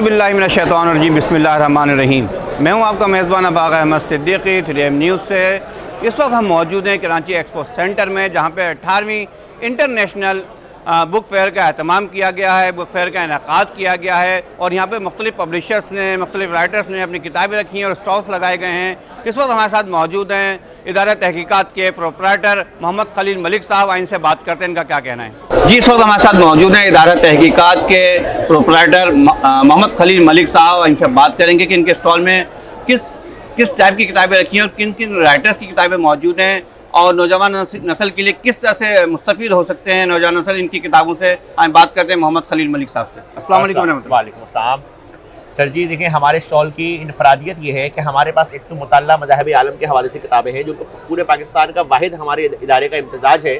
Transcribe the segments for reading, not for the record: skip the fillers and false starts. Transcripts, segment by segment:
औज़ुबिल्लाहिमिनश्शैतानिर्रजीम बिस्मिल्लाहिर्रहमानिर्रहीम। मैं हूं आपका मेज़बान अबाग अहमद सिद्दीकी 3M न्यूज़ से। इस वक्त हम मौजूद हैं कराची एक्सपो सेंटर में, जहां पे 18वीं इंटरनेशनल बुक फेयर का एहतमाम किया गया है, बुक फेयर का इनेकाद किया गया है और यहाँ पे मुख्तलिफ पब्लिशर्स ने, मुख्तलिफ राइटर्स ने अपनी किताबें रखी हैं और स्टॉल्स लगाए गए हैं। इस वक्त हमारे साथ मौजूद हैं इदारा तहकीकात के प्रोपराइटर मोहम्मद खलील मलिक साहब। इनसे बात करते हैं, इनका क्या कहना है। जी, इस वक्त हमारे साथ मौजूद हैं इदारा तहकीकात के प्रोपराइटर मोहम्मद खलील मलिक साहब। इनसे बात करेंगे कि इनके स्टॉल में किस टाइप की किताबें रखी हैं और किन किन राइटर्स की किताबें मौजूद हैं और नौजवान नस्ल के लिए किस तरह से मुस्तफीद हो सकते हैं नौजवान नस्ल इनकी किताबों से। हम बात करते हैं मोहम्मद खलील मलिक साहब से। अस्सलाम वालेकुम। वालेकुम अस्सलाम। सर जी देखिए, हमारे स्टॉल की इनफरादियत ये है कि हमारे पास एक तो मुताल्ला मज़ाहिब आलम के हवाले से किताबें हैं, जो पूरे पाकिस्तान का वाहिद हमारे इदारे का इम्तिजाज है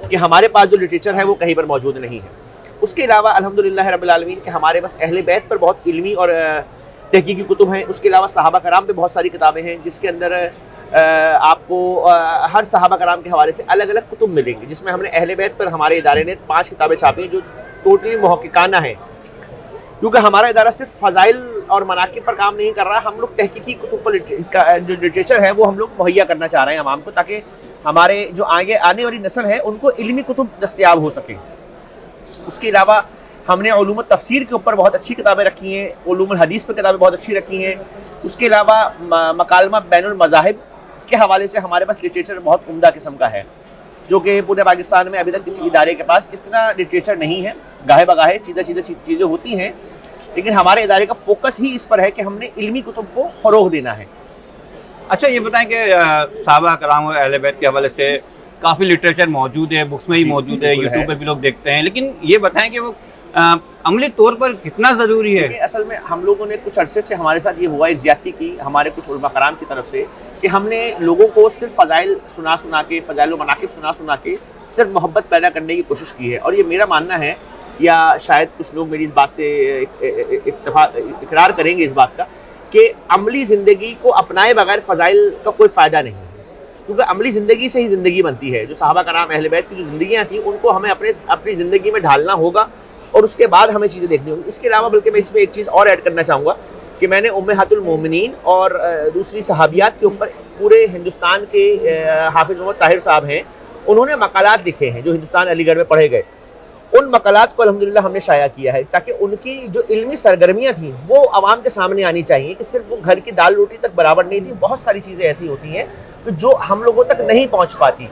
कि हमारे पास जो लिटरेचर है वो कहीं पर मौजूद नहीं है। उसके अलावा अल्हम्दुलिल्लाह रब्बिल आलमीन के हमारे पास अहले बैत पर बहुत इल्मी और तहकीकी कुतुब हैं। उसके अलावा सहाबा कराम पे बहुत सारी किताबें हैं, जिसके अंदर आपको हर सहाबा कराम के हवाले से अलग अलग कुतुब मिलेंगी, जिसमें हमने अहले बैत पर हमारे इदारे ने 5 किताबें छापी हैं जो टोटली मुहक्किकाना है, क्योंकि हमारा इदारा सिर्फ फ़ज़ाइल और मनाकिब पर काम नहीं कर रहा। हम लोग तहकीकी कुतुब पर जो लिटरेचर है वो हम लोग मुहैया करना चाह रहे हैं अवाम को, ताकि हमारे जो आगे आने वाली नस्ल है उनको इल्मी कुतुब दस्तयाब हो सके। उसके अलावा हमने उलूम तफसीर के ऊपर बहुत अच्छी किताबें रखी हैं, उलूम हदीस पर किताबें बहुत अच्छी रखी हैं। उसके अलावा मकालमा बैनुल मज़ाहिब के हवाले से हमारे पास लिटरेचर बहुत उम्दा किस्म का है, जो कि पूरे पाकिस्तान में अभी तक किसी इदारे के पास इतना लिटरेचर नहीं है। गाहे बगाहे सीधा चीज़ें होती हैं, लेकिन हमारे इदारे का फोकस ही इस पर है कि हमने इल्मी कुतुब को फ़रोग़ देना है। अच्छा, ये बताएं कि सहाबा कराम और अहले बैत के हवाले से काफ़ी लिटरेचर मौजूद है, बुक्स में ही मौजूद है, यूट्यूब पे भी लोग देखते हैं, लेकिन ये बताएं कि वो अमली तौर पर कितना ज़रूरी है। असल में हम लोगों ने कुछ अरसे से हमारे साथ ये हुआ, एक ज़्यादती की हमारे कुछ उलमा कराम की तरफ से, कि हमने लोगों को सिर्फ फ़ज़ाइल सुना के, फ़ज़ाइल व मनाकिब सुना के सिर्फ मोहब्बत पैदा करने की कोशिश की है। और ये मेरा मानना है, या शायद कुछ लोग मेरी इस बात से इकरार करेंगे इस बात का, कि अमली ज़िंदगी को अपनाए बगैर फ़ज़ाइल का कोई फ़ायदा नहीं है, क्योंकि अमली ज़िंदगी से ही ज़िंदगी बनती है। जो सहाबा कराम अहले बैत की जो ज़िंदगियाँ थी उनको हमें अपनी ज़िंदगी में ढालना होगा और उसके बाद हमें चीज़ें देखनी होंगी। इसके अलावा बल्कि मैं इसमें एक चीज़ और ऐड करना चाहूँगा कि मैंने उम्महातुल मोमिनीन और दूसरी सहाबियात के ऊपर पूरे हिंदुस्तान के हाफिज़ मोहम्मद ताहिर साहब हैं, उन्होंने मकालात लिखे हैं जो हिंदुस्तान अलीगढ़ में पढ़े गए। उन मकालात को अल्हम्दुलिल्लाह हमने शाया किया है, ताकि उनकी जो इल्मी सरगर्मियाँ थी वो आवाम के सामने आनी चाहिए, कि सिर्फ वो घर की दाल रोटी तक बराबर नहीं थी। बहुत सारी चीज़ें ऐसी होती हैं तो जो हम लोगों तक नहीं पहुँच पाती,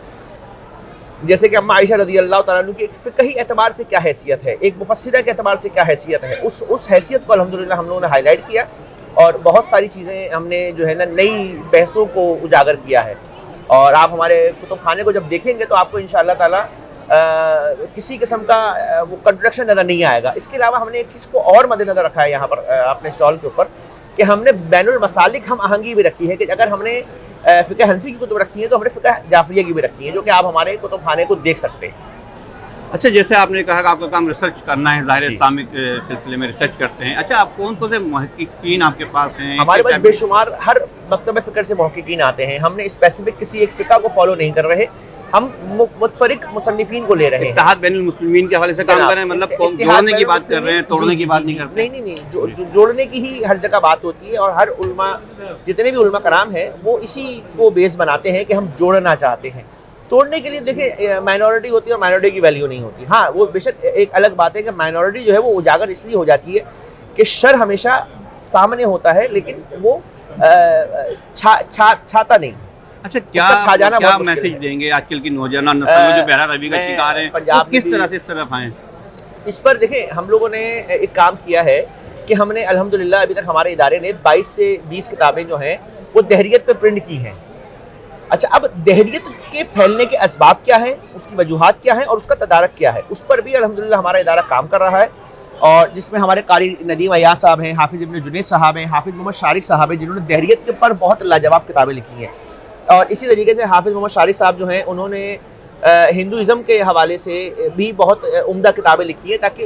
जैसे कि अम्मा आयशा रज़ी अल्लाह तआला अन्हा की एक फ़िक़ही एतबार से क्या हैसियत है, एक मुफ़स्सिरा के एतबार से क्या हैसियत है, उस हैसियत को अल्हम्दुलिल्लाह हम लोगों ने हाईलाइट किया और बहुत सारी चीज़ें हमने जो है ना नई बहसों को उजागर किया है। और आप हमारे कुतुब खाने को जब देखेंगे तो आपको इंशाअल्लाह ताला किसी किस्म का वो कंट्रडिक्शन नज़र नहीं आएगा। इसके अलावा हमने एक चीज़ को और मद्देनज़र रखा है यहाँ पर अपने स्टॉल के ऊपर, कि हमने बैनुल मसालिक हम आहंगी भी रखी है, कि अगर हमने फ़िक़ह हनफ़ी की कुतुब रखी है तो हमने फ़िक़ह जाफ़रिया की भी रखी है, जो कि आप हमारे कुतुब खाने को देख सकते हैं। अच्छा, जैसे आपने कहा कि आपका काम रिसर्च करना है, ज़ाहिर इस्लामिक सिलसिले में रिसर्च करते हैं। अच्छा, आप कौन से मुहक्किकीन आपके पास हैं? हमारे पास बेशुमार हर मकतब फ़िक्र से मुहक्किकीन आते हैं। हमने स्पेसिफिक किसी एक फ़िक़ा को फॉलो नहीं कर रहे, हम मुतफरिक मुसन्निफीन को ले रहे हैं। इत्तेहाद बैनुल मुस्लिमीन के हवाले से काम कर रहे हैं, मतलब जोड़ने की बात कर रहे हैं, तोड़ने की बात नहीं करते। नहीं, जोड़ने की ही हर जगह बात होती है, और हर उलमा, जितने भी उलमा कराम हैं, वो इसी को बेस बनाते हैं कि हम जोड़ना चाहते हैं। तोड़ने के लिए देखिए, माइनॉरिटी होती है और माइनॉरिटी की वैल्यू नहीं होती। हाँ, वो बेशक एक अलग बात है कि माइनॉरिटी जो है वो उजागर इसलिए हो जाती है कि शर हमेशा सामने होता है, लेकिन वो छाता नहीं। अच्छा, क्या मैसेज देंगे आजकल की नौजवान नस्ल में जो बहरा रवी का शिकार है, तो किस तरह से इस तरफ आए? इस पर देखें, हम लोगों ने एक काम किया है कि हमने अल्हम्दुलिल्लाह अभी तक हमारे इदारे ने 22 से 20 किताबें जो हैं वो दहरियत पे प्रिंट की हैं। अच्छा, अब दहरियत के फैलने के असबाब क्या हैं, उसकी वजूहात क्या हैं और उसका तदारक क्या है, उस पर भी अल्हम्दुलिल्लाह हमारा इदारा काम कर रहा है। और जिसमें हमारे कारी नदीम अय्याज साहब हैं, हाफिज़ इब्न जुनैद साहब हैं, हाफिज़ मोहम्मद शारिक साहब हैं, जिन्होंने दहरियत के ऊपर बहुत लाजवाब किताबें लिखी हैं। और इसी तरीके से हाफिज़ मोहम्मद शारिक साहब जो हैं, उन्होंने हिंदुइज़्म के हवाले से भी बहुत उम्दा किताबें लिखी हैं, ताकि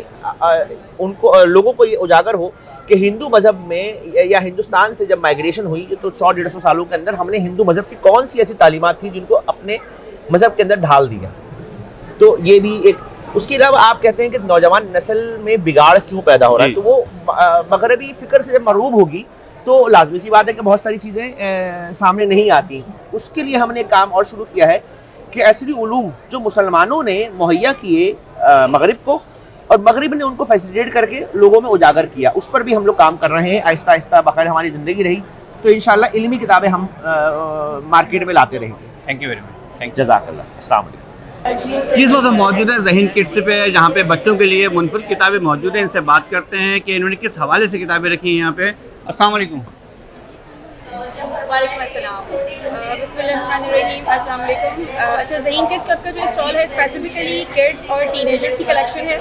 उनको लोगों को ये उजागर हो कि हिंदू मज़हब में या हिंदुस्तान से जब माइग्रेशन हुई तो 100-150 सालों के अंदर हमने हिंदू मज़हब की कौन सी ऐसी तालीमात थी जिनको अपने मज़हब के अंदर ढाल दिया। तो ये भी एक اس کے علاوہ آپ کہتے ہیں کہ نوجوان نسل میں بگاڑ کیوں پیدا ہو رہا ہے, تو وہ مغربی فکر سے جب مرغوب ہوگی تو لازمی سی بات ہے کہ بہت ساری چیزیں سامنے نہیں آتی. اس کے لیے ہم نے کام اور شروع کیا ہے کہ ایسے علوم جو مسلمانوں نے مہیا کیے مغرب کو, اور مغرب نے ان کو فیسیلیٹیٹ کر کے لوگوں میں اجاگر کیا, اس پر بھی ہم لوگ کام کر رہے ہیں آہستہ آہستہ. بخیر ہماری زندگی رہی تو انشاءاللہ علمی کتابیں ہم مارکیٹ میں لاتے رہیں گے. Thank you very much. جزاک اللہ. السلام علیکم. اس وقت موجود ہے ذہین کٹس پہ, جہاں پہ بچوں کے لیے منفرد کتابیں موجود ہیں. ان سے بات کرتے ہیں کہ انہوں نے کس حوالے سے کتابیں رکھی ہیں یہاں پہ. السلام علیکم. وعلیکم السلام. بسم اللہ الرحمن الرحیم. السلام علیکم. اچھا, ذہین کڈس کلب کا جو اسٹال ہے اسپیسیفکلی کڈس اور ٹین ایجرس کی کلیکشن ہے,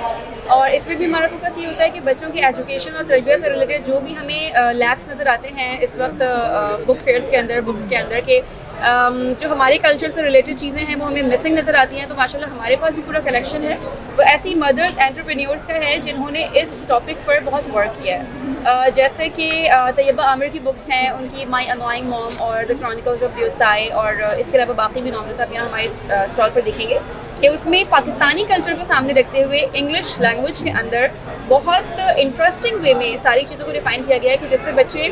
اور اس میں بھی ہمارا فوکس یہ ہوتا ہے کہ بچوں کی ایجوکیشن اور تربیت سے ریلیٹڈ جو بھی ہمیں لیکس نظر آتے ہیں اس وقت بک فیئرس کے اندر, بکس کے اندر, کہ جو ہمارے کلچر سے ریلیٹڈ چیزیں ہیں وہ ہمیں مسنگ نظر آتی ہیں, تو ماشاءاللہ ہمارے پاس جو پورا کلیکشن ہے وہ ایسی مدرس اینٹرپرینیورس کا ہے جنہوں نے اس ٹاپک پر بہت ورک کیا ہے. جیسے کہ طیبہ عامر کی بکس ہیں, ان کی مائی انوائنگ موم اور دا کرونیکلز آف دیوسائی, اور اس کے علاوہ باقی بھی ناولس آپ یہاں ہمارے اسٹال پر دیکھیں گے کہ اس میں پاکستانی کلچر کو سامنے رکھتے ہوئے انگلش لینگویج کے اندر بہت انٹرسٹنگ وے میں ساری چیزوں کو ڈیفائن کیا گیا ہے, کہ جس سے بچے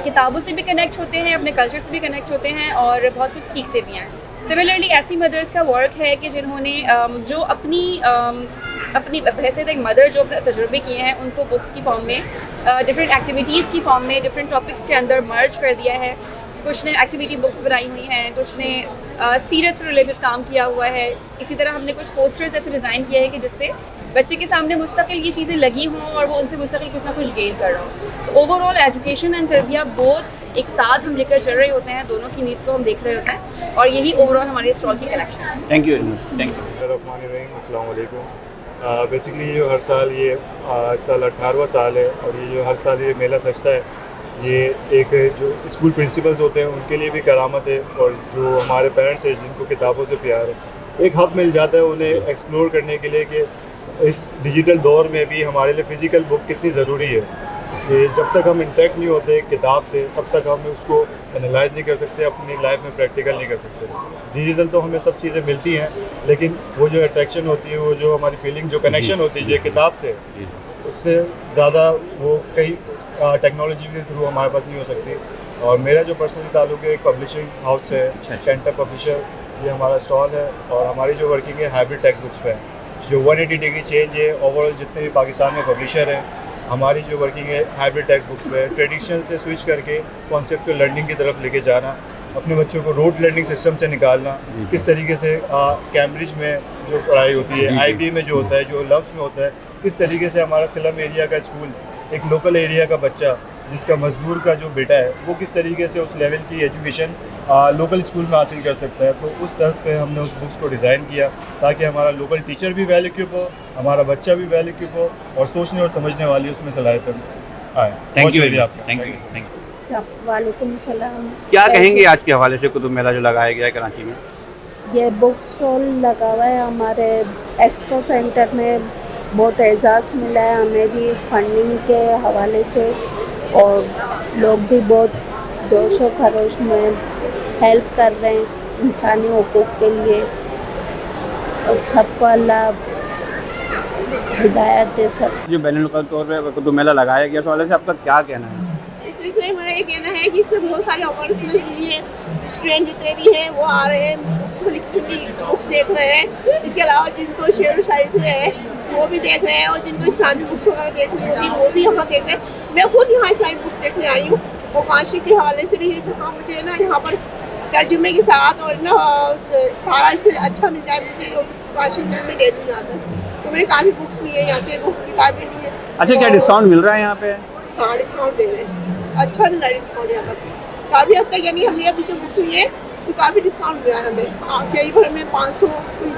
کتابوں سے بھی کنیکٹ ہوتے ہیں, اپنے کلچر سے بھی کنیکٹ ہوتے ہیں اور بہت کچھ سیکھتے بھی ہیں. سملرلی ایسی مدرس کا ورک ہے کہ جنہوں نے جو اپنی حیثیت ایک مدر جو اپنے تجربے کیے ہیں ان کو بکس کی فارم میں, ڈفرینٹ ایکٹیویٹیز کی فارم میں, ڈفرینٹ ٹاپکس کے اندر مرج کر دیا ہے. کچھ نے ایکٹیویٹی بکس بنائی ہوئی ہیں, کچھ نے سیرت سے ریلیٹڈ کام کیا ہوا ہے. اسی طرح ہم نے کچھ پوسٹرز ایسے ڈیزائن کیا ہے کہ جس سے بچے کے سامنے مستقل یہ چیزیں لگی ہوں اور وہ ان سے مستقل کچھ نہ کچھ گین کر رہا ہوں. تو اوور آل ایجوکیشن اینڈ تربیہ بہت ایک ساتھ ہم لے کر چل رہے ہوتے ہیں, دونوں کی نیڈس کو ہم دیکھ رہے ہوتے ہیں, اور یہی اوور آل ہمارے اسٹال کی کلیکشن ہے. Thank you very much. Thank you. الرحمن الرحیم. السلام علیکم. بیسکلی جو ہر سال یہ سال 18واں سال ہے, اور یہ جو ہر سال یہ میلہ سجتا ہے, یہ ایک جو اسکول پرنسپلز ہوتے ہیں ان کے لیے بھی کرامت ہے, اور جو ہمارے پیرنٹس ہیں جن کو کتابوں سے پیار ہے, ایک ہب مل جاتا ہے انہیں ایکسپلور کرنے کے لیے کہ اس ڈیجیٹل دور میں بھی ہمارے لیے فزیکل بک کتنی ضروری ہے. کہ جب تک ہم انٹریکٹ نہیں ہوتے کتاب سے تب تک ہم اس کو انالائز نہیں کر سکتے, اپنی لائف میں پریکٹیکل نہیں کر سکتے. ڈیجیٹل تو ہمیں سب چیزیں ملتی ہیں, لیکن وہ جو اٹریکشن ہوتی ہے, وہ جو ہماری فیلنگ, جو کنیکشن ہوتی ہے جو کتاب سے, اس سے زیادہ وہ کئی ٹیکنالوجی کے تھرو ہمارے پاس نہیں ہو سکتی. اور میرا جو پرسنلی تعلق ہے ایک پبلشنگ ہاؤس ہے, کینٹر پبلشر, یہ ہمارا اسٹال ہے, اور ہماری جو ورکنگ ہے ہائبرڈ ٹیکسٹ بکس پہ, جو 180 ڈگری چینج ہے اوور آل جتنے بھی پاکستان میں پبلشر ہیں. ہماری جو ورکنگ ہے ہائبرڈ ٹیکسٹ بکس پہ, ٹریڈیشنل سے سوئچ کر کے کانسیپچل لرننگ کی طرف لے کے جانا, اپنے بچوں کو روٹ لرننگ سسٹم سے نکالنا, کس طریقے سے کیمبرج میں جو پڑھائی ہوتی ہے, آئی بی میں جو ہوتا ہے, جو لفظ میں ہوتا ہے, کس طریقے سے ہمارا سلم ایریا کا اسکول, ایک لوکل ایریا کا بچہ جس کا مزدور کا جو بیٹا ہے, وہ کس طریقے سے اس لیول کی ایجوکیشن لوکل اسکول میں حاصل کر سکتا ہے. تو اس طرز پہ ہم نے اس بکس کو ڈیزائن کیا تاکہ ہمارا لوکل ٹیچر بھی ویل اکوپ ہو, ہمارا بچہ بھی ویل اکوپ ہو, اور سوچنے اور سمجھنے والی اس میں صلاحیت آئے. Thank you. شکریہ آپ کا. Thank you. وعلیکم السلام. کیا کہیں گے آج کے حوالے سے کتب میلہ جو لگایا گیا ہے کراچی میں؟ یہ بک اسٹال لگا ہوا ہے ہمارے ایکسپو سینٹر میں, بہت اعزاز ملا ہے ہمیں بھی فنڈنگ کے حوالے سے, اور لوگ بھی بہت جوش و خروش میں ہیلپ کر رہے ہیں انسانی حقوق کے لیے, اور سب کو اللہ ہدایت دے سکتے. جو بین الاقوامی طور پہ کتب میلہ لگایا گیا, اس حوالے سے آپ کا کیا کہنا ہے؟ اس سلسلے میں میرا یہ کہنا ہے کہ اس سے بہت ساری اپارچونیٹی ملی ہے. اسٹوڈینٹ جتنے بھی ہیں وہ آ رہے ہیں, مختلف قسم کی بکس دیکھ رہے ہیں. اس کے علاوہ جن کو شعر و شاعری سے ہے وہ بھی دیکھ رہے ہیں, اور جن کو اسلامی بکس وغیرہ دیکھنی ہوگی وہ بھی یہاں دیکھ رہے ہیں. میں خود یہاں اسلامی بکس دیکھنے آئی ہوں, اور کانشی کے حوالے سے بھی جہاں مجھے نا یہاں پر ترجمے کے ساتھ اور نا سارا اس سے اچھا مل جائے مجھے کانشی میں لے لوں یہاں سے. تو میرے کافی بکس لی ہیں یہاں سے, وہ کتابیں لی ہیں. اچھا, کیا ڈسکاؤنٹ مل رہا ہے یہاں پہ؟ ہاں ڈسکاؤنٹ دے رہے ہیں, اچھا مل رہا ہے ڈسکاؤنٹ یہاں پر کافی حد تک. یعنی ہم نے ابھی جو بکس لی ہیں تو کافی ڈسکاؤنٹ ملا ہے ہمیں, کئی بھر میں 500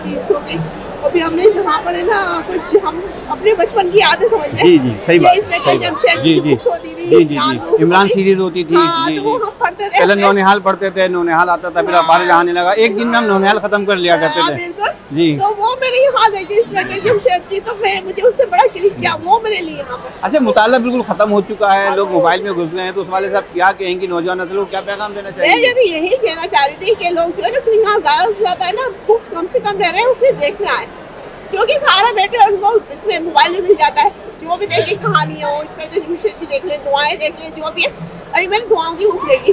300 کی. اور پھر ہم نے یہاں پر ہے نا کچھ ہم اپنے بچپن کی یادیں سمجھ لیں. جی جی صحیح بات. اس میں کہ جمشید کی بکس ہوتی تھی, جی جی جی, عمران سیریز ہوتی تھی. جی تو وہ جی, ہم پڑھتے تھے. پہلے نونہال پڑھتے تھے, نونہال آتا تھا, پھر بارش آنے لگا, ایک دن میں ہم نونہال ختم کر لیا کرتے تھے. بالکل. جی, تو وہ میں نے یہاں دیکھی اس میں جمشید کی, تو میں مجھے اس سے بڑا کلک کیا, وہ میں نے لی یہاں پر. اچھا, مطالعہ بالکل ختم ہو چکا ہے, لوگ موبائل میں گھس گئے ہیں, تو اس والے سے آپ کیا کہیں گی نوجوان نسل کو, کیا پیغام دینا چاہیں گے؟ میں بھی یہی کہنا چاہ رہی تھی کہ لوگ جو ہے نا یہاں زیادہ سے زیادہ ہے نا بکس کم سے کم رہ رہے ہیں, اسے دیکھنا ہے. جو क्योंकि सारा बेटे उनको इसमें मोबाइल में मिल जाता है, जो भी देखे कहानियाँ हो इसमें, टेलीविजन भी देख ले, दुआएं देख ले, जो भी है। अभी मैंने दुआओं की बुक देखी,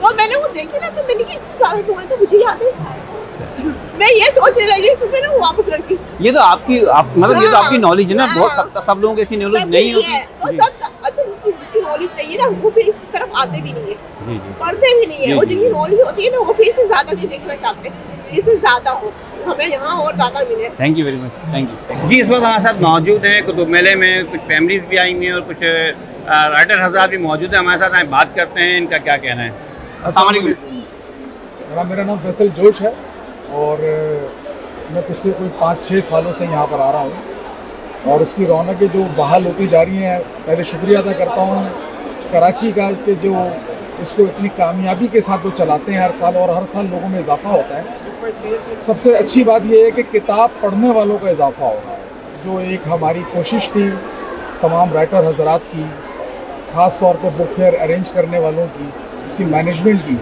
तो मैंने वो देखी ना, तो मैंने इससे ज्यादा दुआएं तो मुझे याद है। मैं ये सोचने लगी, फिर मैंने वो वापस रख दी। ये तो मतलब ये तो आपकी नॉलेज है ना, बहुत सब लोगों की ऐसी नॉलेज नहीं होती। तो सब अच्छा जिसकी नॉलेज चाहिए ना, वो भी इस तरफ आते भी नहीं है, पढ़ते भी नहीं है, और जिनकी नॉलेज होती है ना, वो भी इससे ज्यादा नहीं देखना चाहते, इससे ज्यादा हो, हमें यहाँ और ज्यादा मिले। Thank you very much, thank you जी। इस वक्त हमारे साथ मौजूद हैं कुतुब मेले में, कुछ फैमिलीज भी आई हुई हैं और कुछ राइटर हज़रात भी मौजूद हैं हमारे साथ। आए बात करते हैं इनका क्या कहना है। अस्सलाम वालेकुम। मेरा नाम फैसल जोश है और मैं पिछले कोई 5-6 सालों से यहाँ पर आ रहा हूँ और इसकी रौनकें जो बहाल होती जा रही हैं, पहले शुक्रिया अदा करता हूँ कराची का कि जो इसको इतनी कामयाबी के साथ वो चलाते हैं हर साल, और हर साल लोगों में इजाफा होता है। सबसे अच्छी बात यह है कि किताब पढ़ने वालों का इजाफा हो रहा है, जो एक हमारी कोशिश थी तमाम राइटर हजरात की, ख़ास तौर पे बुक फेयर अरेंज करने वालों की, इसकी मैनेजमेंट की,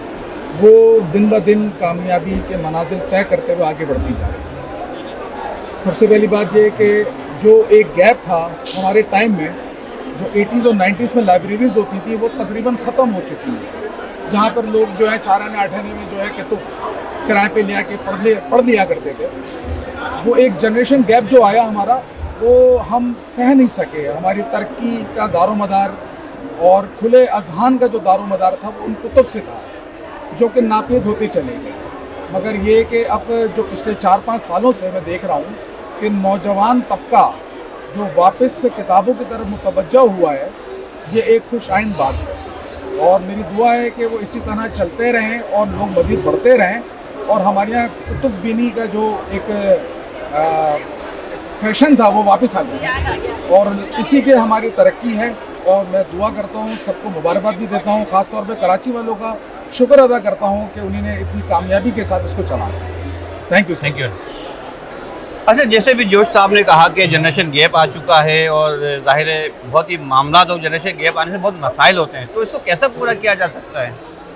वो दिन ब दिन कामयाबी के मनाजिल तय करते हुए आगे बढ़ती जा रही है। सबसे पहली बात यह कि जो एक गैप था हमारे टाइम में, जो 80s और 90s में लाइब्रेरीज होती थी, वो तकरीबन ख़त्म हो चुकी है, जहाँ पर लोग जो है 4 आने 8 आने में जो है कि तो किराए पे ले आके पढ़ लिया करते थे। वो एक जनरेशन गैप जो आया हमारा, वो हम सह नहीं सके। हमारी तरक्की का दारोमदार और खुले अजहान का जो दारोमदार था वो उन कुतुब से था, जो कि नापीद होते चले गए। मगर ये कि अब जो पिछले 4-5 सालों से मैं देख रहा हूँ कि नौजवान तबका जो वापस से किताबों की तरफ मुतवज्जह हुआ है, ये एक खुश आइंद बात है, और मेरी दुआ है कि वो इसी तरह चलते रहें और लोग मज़ीद बढ़ते रहें, और हमारे यहाँ कुतुब बीनी का जो एक फैशन था वो वापस आ जाए, और इसी के हमारी तरक्की है। और मैं दुआ करता हूँ, सबको मुबारकबाद भी देता हूँ, ख़ास तौर पे कराची वालों का शुक्र अदा करता हूँ कि उन्होंने इतनी कामयाबी के साथ इसको चलाया। Thank you. अच्छा, जैसे भी जोश साहब ने कहा कि जनरेशन गैप आ चुका है, और ज़ाहिर है बहुत ही मामला तो जनरेशन गैप आने से बहुत मसाइल होते हैं, तो इसको कैसे पूरा किया जा सकता है?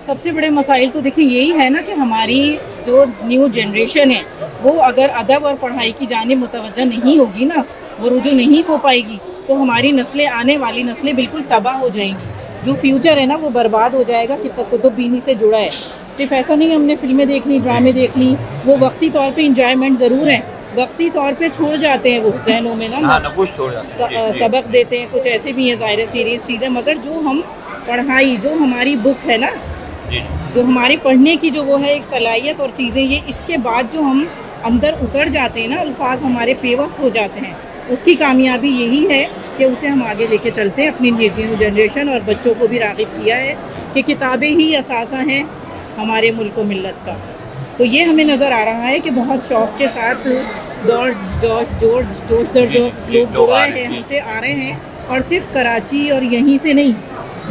सबसे बड़े मसाइल तो देखिए यही है ना कि हमारी जो न्यू जनरेशन है वो अगर अदब और पढ़ाई की जानिब मुतवज्जह नहीं होगी ना, वो रुजू नहीं हो पाएगी, तो हमारी नस्लें, आने वाली नस्लें बिल्कुल तबाह हो जाएंगी। जो फ्यूचर है ना वो बर्बाद हो जाएगा कि कुतुब बीनी से जुड़ा है। सिर्फ ऐसा नहीं हमने फिल्में देख ली, ड्रामे देख ली, वो वक्ती तौर पे इंजॉयमेंट ज़रूर है, वक्ती तौर पे छोड़ जाते हैं वो जहनों में ना, कुछ छोड़ जाते हैं, सबक देते हैं, कुछ ऐसे भी हैं ज़ाहिर सीरियस चीज़ें, मगर जो हम पढ़ाई, जो हमारी बुक है ना, जो हमारी पढ़ने की जो वो है एक सलाहियत और चीज़ें, ये इसके बाद जो हम अंदर उतर जाते हैं ना, अल्फाज हमारे पेवस्त हो जाते हैं, उसकी कामयाबी यही है कि उसे हम आगे लेके चलते हैं अपनी न्यू जनरेशन, और बच्चों को भी राग़िब किया है कि किताबें ही असासा हैं हमारे मुल्क व मिल्लत का। तो ये हमें नज़र आ रहा है कि बहुत शौक़ के साथ जोश दर जोश लोग जुड़ रहे हैं, हमसे आ रहे हैं, और सिर्फ कराची और यहीं से नहीं,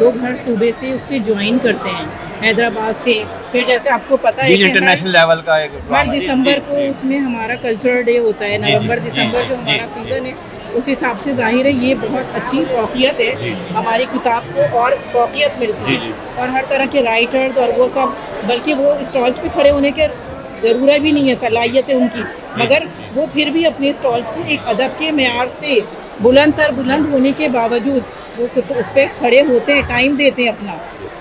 लोग हर सूबे से उससे ज्वाइन करते हैं, हैदराबाद से। फिर जैसे आपको पता है इंटरनेशनल लेवल का हर दिसंबर को उसमें हमारा कल्चरल डे होता है, नवंबर दिसंबर जो हमारा सीज़न है, उस हिसाब से जाहिर है ये बहुत अच्छी फौकियत है, हमारी किताब को और फौकियत मिलती है, और हर तरह के राइटर्स और वो सब, बल्कि वो स्टॉल्स पे खड़े होने के ज़रूरत भी नहीं है, सलाहियत है उनकी, मगर वो फिर भी अपने स्टॉल्स को एक अदब के मेयार से बुलंद होने के बावजूद वो तो उस पर खड़े होते हैं, टाइम देते हैं अपना,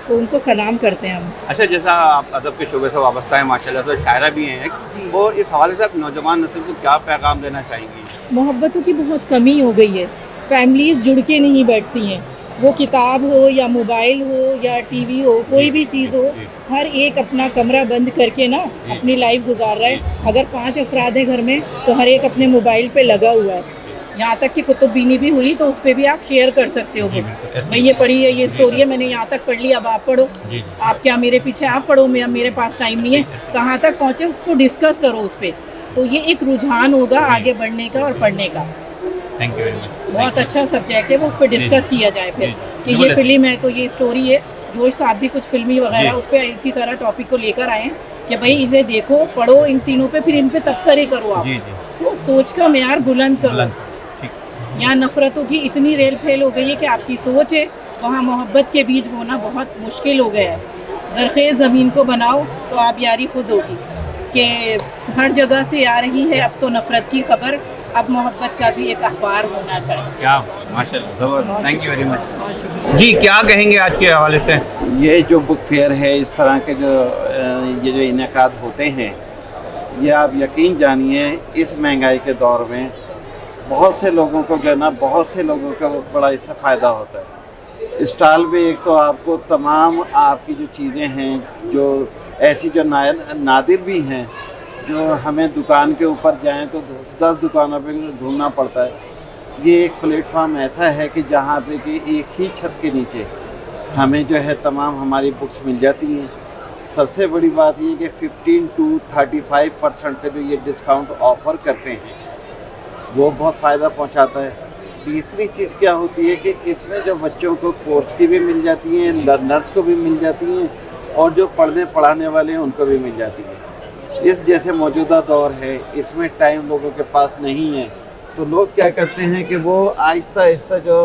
तो उनको सलाम करते हैं हम। अच्छा, जैसा आप अदब के शोबे से वाबस्ता है माशाल्लाह, तो शायरा भी हैं, और इस हवाले से आप नौजवान नस्ल को क्या पैगाम देना चाहेंगी? मोहब्बतों की बहुत कमी हो गई है, फैमिलीज़ जुड़ के नहीं बैठती हैं, वो किताब हो या मोबाइल हो या टीवी हो, कोई भी चीज़ हो, हर एक अपना कमरा बंद करके ना अपनी लाइफ गुजार रहा है। अगर 5 अफराद हैं घर में तो हर एक अपने मोबाइल पे लगा हुआ है, यहाँ तक कि कुतुब बीनी भी हुई तो उस पर भी आप शेयर कर सकते हो बुक्स, मैं ये पढ़ी है, ये स्टोरी है, मैंने यहाँ तक पढ़ ली, अब आप पढ़ो, आप क्या मेरे पीछे आप पढ़ो, मेरे पास टाइम नहीं है, कहाँ तक पहुँचे उसको डिस्कस करो उस पर, तो ये एक रुझान होगा आगे बढ़ने का और पढ़ने का। Thank you very much. बहुत अच्छा सब्जेक्ट है, वो उस पर डिस्कस किया जाए फिर कि ये फिल्म है तो ये स्टोरी है, जोश साहब भी कुछ फिल्मी वगैरह उस पर इसी तरह टॉपिक को लेकर आए हैं कि भाई इन्हें देखो, पढ़ो इन सीनों पे, फिर इन पे तबसरे करो आप, तो सोच का मेयार बुलंद करो। यहाँ नफरतों की इतनी रेल फेल हो गई है कि आपकी सोच है, वहाँ मोहब्बत के बीज बोना बहुत मुश्किल हो गया है। ज़रख़ेज़ ज़मीन को बनाओ तो आप यारी खुद होगी, कि हर जगह से आ रही है अब तो नफरत की खबर, अब मोहब्बत का भी एक अखबार होना चाहिए। क्या माशाल्लाह, थैंक यू वेरी मच। जी क्या कहेंगे आज के हवाले से? ये जो बुक फेयर है, इस तरह के ये जो इनेकाद होते हैं, ये आप यकीन जानिए इस महंगाई के दौर में बहुत से लोगों को जो है ना, बहुत से लोगों को बड़ा इससे फ़ायदा होता है। स्टॉल में एक तो आपको तमाम आपकी जो चीज़ें हैं, जो ऐसी जो नादिर भी हैं, जो हमें दुकान के ऊपर जाएं तो 10 दुकानों पे ढूंढना पड़ता है। ये एक प्लेटफॉर्म ऐसा है कि जहाँ पे कि एक ही छत के नीचे हमें जो है तमाम हमारी बुक्स मिल जाती हैं। सबसे बड़ी बात ये कि 15 to 35% पे जो ये डिस्काउंट ऑफ़र करते हैं, वो बहुत फ़ायदा पहुंचाता है। तीसरी चीज़ क्या होती है कि इसमें जो बच्चों को कोर्स की भी मिल जाती हैं, लर्नर्स को भी मिल जाती हैं, और जो पढ़ने पढ़ाने वाले हैं उनको भी मिल जाती है। इस जैसे मौजूदा दौर है, इसमें टाइम लोगों के पास नहीं है, तो लोग क्या करते हैं कि वो आहिस्ता आहिस्ता जो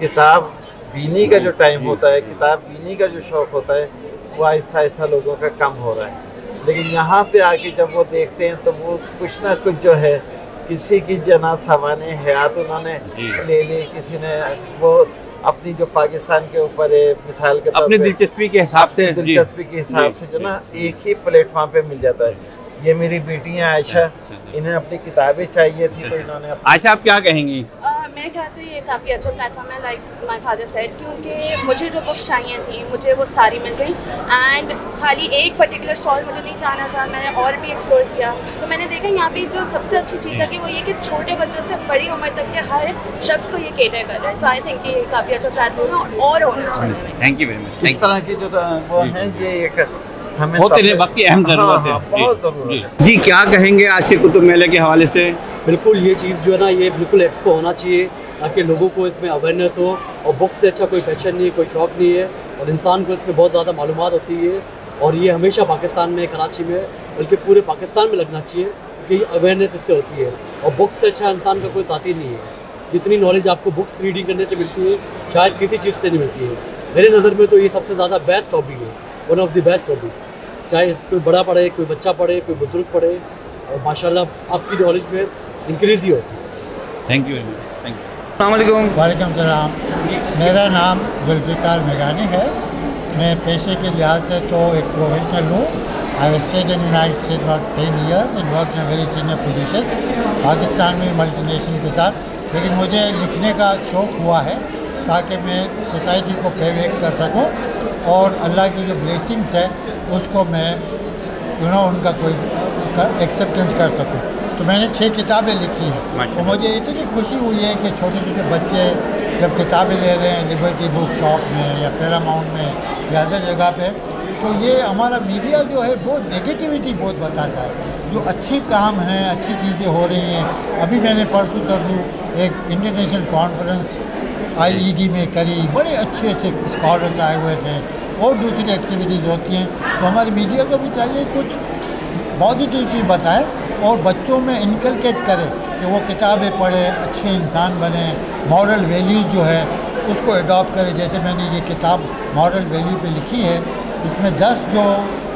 किताब बीनी का जो टाइम होता है, किताब बीनी का जो शौक़ होता है, वो आहिस्ता आहिस्ता लोगों का कम हो रहा है। लेकिन यहाँ पे आके जब वो देखते हैं तो वो कुछ ना कुछ जो है, किसी की जना सामाने हयात उन्होंने ले ली, किसी ने वो अपनी जो पाकिस्तान के ऊपर है, मिसाल के अपनी दिलचस्पी के हिसाब से, दिलचस्पी के हिसाब से जो ना एक ही प्लेटफॉर्म पे मिल जाता है। ये मेरी बेटी है आयशा, इन्हें अपनी किताबें चाहिए थी तो इन्होंने आयशा आप क्या कहेंगी? मेरे ख्याल से ये काफ़ी अच्छा प्लेटफॉर्म है, लाइक माय फादर सेड, क्योंकि मुझे जो बुक्स चाहिए थी मुझे वो सारी मिल गई। एंड खाली एक पर्टिकुलर स्टॉल मुझे नहीं जाना था, मैंने और भी एक्सप्लोर किया, तो मैंने देखा यहाँ पे जो सबसे अच्छी चीज़ लगी वो ये कि छोटे बच्चों से बड़ी उम्र तक के हर शख्स को ये केटर कर रहा है। सो आई थिंक ये काफ़ी अच्छा प्लेटफॉर्म है और होना चाहिए। Thank you very much. इस तरह की जो वो है, ये एक हमें होते रहे, बाकी अहम ज़रूरत है। बहुत ज़रूरत है। जी क्या कहेंगे आज के कुतुब मेले के हवाले से? बिल्कुल ये चीज़ जो है ना, ये बिल्कुल एक्सपो होना चाहिए ताकि लोगों को इसमें अवेयरनेस हो, और बुक से अच्छा कोई पैशन नहीं, कोई शौक़ नहीं है, और इंसान को इसमें बहुत ज़्यादा मालूमात होती है। और ये हमेशा पाकिस्तान में, कराची में, बल्कि पूरे पाकिस्तान में लगना चाहिए कि अवेयरनेस इससे होती है। और बुक से अच्छा इंसान का कोई साथी नहीं है। जितनी नॉलेज आपको बुक्स रीडिंग करने से मिलती है, शायद किसी चीज़ से नहीं मिलती है। मेरे नज़र में तो ये सबसे ज़्यादा बेस्ट हॉबी है, one of the best hobby. चाहे कोई बड़ा पढ़े, कोई बच्चा पढ़े, कोई बुजुर्ग पढ़े, और माशाल्लाह आपकी नॉलेज में इंक्रीज़ ही होती है। Thank you very much. Thank you. अस्सलाम वालेकुम। वालेकुम सलाम। मेरा नाम जुल्फ़िकार मेघानी है। मैं पेशे के लिहाज से तो एक प्रोफेशनल हूँ। I have stayed in United states for 10 years and work in a very senior position Pakistan में मल्टीनेशनल के साथ। लेकिन मुझे लिखने का शौक़ हुआ है ताकि मैं सोसाइटी को प्रेरित कर सकूं, और अल्लाह की जो ब्लेसिंग्स है उसको मैं उनका कोई एक्सेप्टेंस कर सकूं। तो मैंने 6 किताबें लिखी हैं। तो मुझे इतनी खुशी हुई है कि छोटे छोटे बच्चे जब किताबें ले रहे हैं लिबर्टी बुक शॉप में या पैरामाउंट में या अदर जगह पे, तो ये हमारा मीडिया जो है बहुत नेगेटिविटी बहुत बताता है। जो अच्छी काम है, अच्छी चीज़ें हो रही हैं। अभी मैंने परसों तरसों एक इंटरनेशनल कॉन्फ्रेंस IED में करी, बड़े अच्छे अच्छे स्कॉलर्स आए हुए थे, और दूसरी एक्टिविटीज़ होती हैं। तो हमारे मीडिया को भी चाहिए कुछ पॉजिटिव चीज़ बताए और बच्चों में इनकलकेट करे कि वो किताबें पढ़े, अच्छे इंसान बने, मॉरल वैल्यूज़ जो है उसको अडॉप्ट करे। जैसे मैंने ये किताब मॉरल वैल्यू पे लिखी है, इसमें 10 जो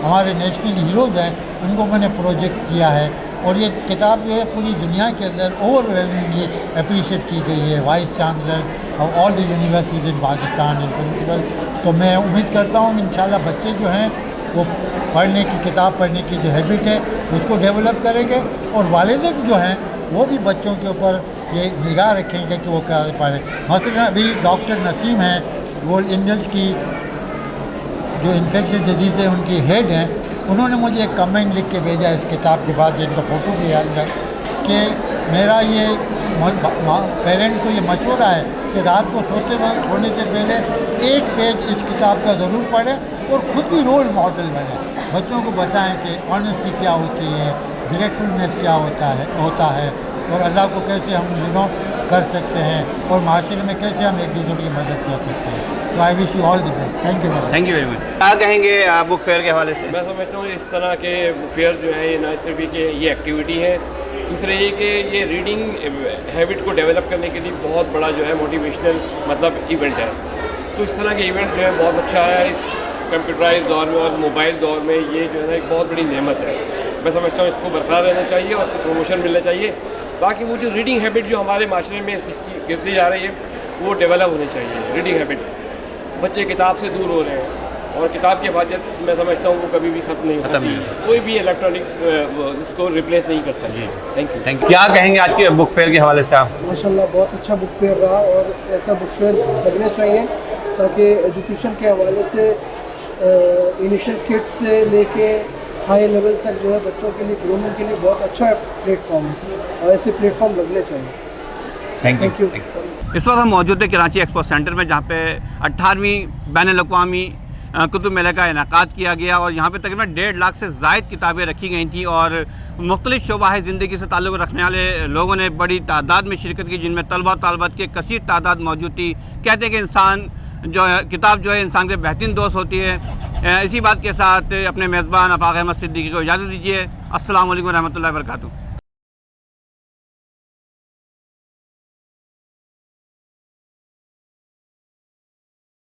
हमारे नेशनल हीरोज़ हैं उनको मैंने प्रोजेक्ट किया है, और ये किताब जो है पूरी दुनिया के अंदर ओवरवेलमिंगली अप्रिशिएट की गई है, vice chancellors of all the universities in Pakistan and principal. तो मैं उम्मीद करता हूँ इंशाल्लाह बच्चे जो हैं वो पढ़ने की, किताब पढ़ने की जो हैबिट है उसको डेवलप करेंगे, और वालिदैन जो हैं वो भी बच्चों के ऊपर ये निगाह रखेंगे कि वो क्या पढ़ें। मसलन अभी डॉक्टर नसीम हैं, वो इंडस की जो इन्फेक्शन डिजीज़ है उनकी हेड हैं, उन्होंने मुझे एक कमेंट लिख के भेजा इस किताब के बाद, जिनका फ़ोटो भी है अंदर, कि मेरा ये पेरेंट को ये मशवरा है कि रात को सोने से पहले एक पेज इस किताब का ज़रूर पढ़ें और ख़ुद भी रोल मॉडल बने। बच्चों को बताएं कि ऑनेस्टी क्या होती है, ग्रेटफुलनेस क्या होता है और अल्लाह को कैसे हम कर सकते हैं, और माशरे में कैसे हम एक दूसरे की मदद कर सकते हैं। तो I wish you all the best. Thank you very much. क्या कहेंगे आप बुक फेयर के हवाले से? मैं समझता हूँ इस तरह के फेयर जो है, ये न सिर्फ कि ये एक्टिविटी है, दूसरा ये कि ये रीडिंग हैबिट को डेवलप करने के लिए बहुत बड़ा जो है मोटिवेशनल मतलब इवेंट है। तो इस तरह के इवेंट जो है बहुत अच्छा है। इस कंप्यूटराइज दौर में और मोबाइल दौर में ये जो है ना एक बहुत बड़ी नेमत है। मैं समझता हूँ इसको बरकरार रहना चाहिए और प्रमोशन मिलना चाहिए। ताकि वो जो रीडिंग हैबिट जो हमारे माशरे में इसकी गिरती जा रही है वो डेवलप होनी चाहिए। रीडिंग हैबिट, बच्चे किताब से दूर हो रहे हैं और किताब की हिफाजत मैं समझता हूँ वो कभी भी ख़त्म नहीं हो सकती, कोई भी इलेक्ट्रॉनिक इसको रिप्लेस नहीं कर सकती। Thank you. क्या कहेंगे आज के बुक फेयर के हवाले से आप? माशाल्लाह बहुत अच्छा बुक फेयर रहा और ऐसा बुक फेयर लगने चाहिए ताकि एजुकेशन के हवाले से इनिशियल किड से लेके हाई लेवल तक जो है बच्चों के लिए ग्रूमिंग के लिए बहुत अच्छा प्लेटफॉर्म है और ऐसे प्लेटफॉर्म लगने चाहिए। Thank you. इस वक्त हम मौजूद है कराची एक्सपो सेंटर में, जहाँ पे 18वीं बैनुल-अक़वामी कुतुब मेले का इनेकाद किया गया और यहाँ पे तकरीबन 1.5 लाख से ज़ायद किताबें रखी गई थी और मुख्तलिफ शोबा ज़िंदगी से ताल्लुक़ रखने वाले लोगों ने बड़ी तादाद में शिरकत की, जिनमें तलबा तालबात की कसीर तादाद मौजूद थी। कहते हैं कि इंसान जो है, किताब जो है इंसान के बेहतरीन दोस्त होती है। इसी बात के साथ अपने मेज़बान आफाक अहमद सिद्दीकी को इजाज़त दीजिए। अस्सलाम वालेकुम रहमतुल्लाहि व बरकातुहू।